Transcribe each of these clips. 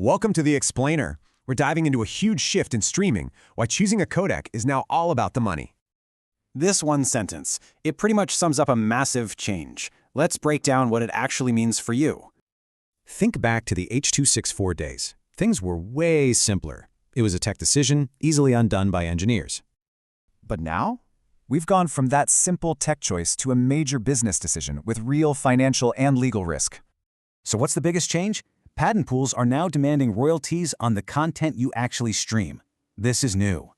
Welcome to The Explainer. We're diving into a huge shift in streaming, why choosing a codec is now all about the money. This one sentence, it pretty much sums up a massive change. Let's break down what it actually means for you. Think back to the H.264 days. Things were way simpler. It was a tech decision, easily undone by engineers. But now, we've gone from that simple tech choice to a major business decision with real financial and legal risk. So what's the biggest change? Patent pools are now demanding royalties on the content you actually stream. This is new.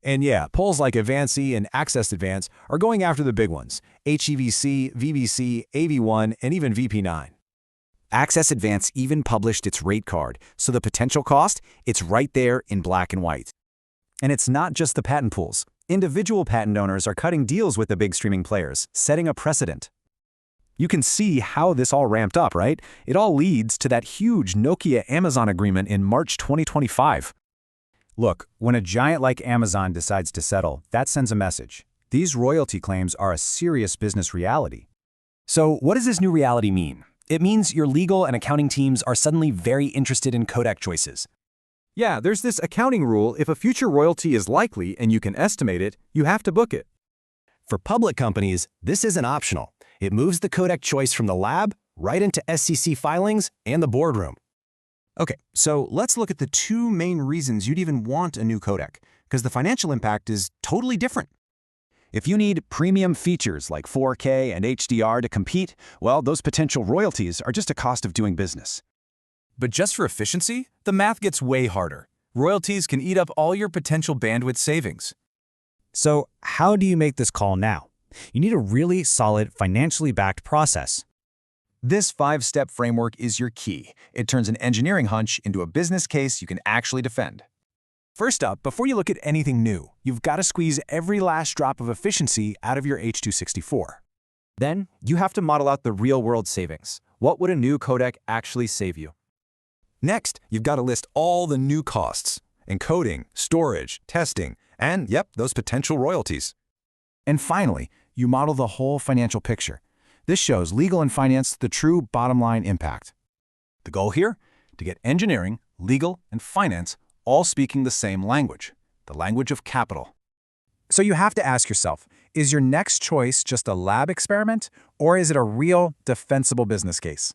And yeah, polls like Avanci and Access Advance are going after the big ones, HEVC, VVC, AV1, and even VP9. Access Advance even published its rate card, so the potential cost, it's right there in black and white. And it's not just the patent pools. Individual patent owners are cutting deals with the big streaming players, setting a precedent. You can see how this all ramped up, right? It all leads to that huge Nokia-Amazon agreement in March 2025. Look, when a giant like Amazon decides to settle, that sends a message. These royalty claims are a serious business reality. So what does this new reality mean? It means your legal and accounting teams are suddenly very interested in codec choices. Yeah, there's this accounting rule: if a future royalty is likely and you can estimate it, you have to book it. For public companies, this isn't optional. It moves the codec choice from the lab right into SEC filings and the boardroom. Okay, so let's look at the two main reasons you'd even want a new codec, because the financial impact is totally different. If you need premium features like 4K and HDR to compete, well, those potential royalties are just a cost of doing business. But just for efficiency, the math gets way harder. Royalties can eat up all your potential bandwidth savings. So how do you make this call now? You need a really solid, financially backed process. This 5-step framework is your key. It turns an engineering hunch into a business case you can actually defend. First up, before you look at anything new, you've got to squeeze every last drop of efficiency out of your H.264. Then, you have to model out the real-world savings. What would a new codec actually save you? Next, you've got to list all the new costs: encoding, storage, testing, and, yep, those potential royalties. And finally, you model the whole financial picture. This shows legal and finance the true bottom-line impact. The goal here? To get engineering, legal, and finance all speaking the same language, the language of capital. So you have to ask yourself, is your next choice just a lab experiment, or is it a real, defensible business case?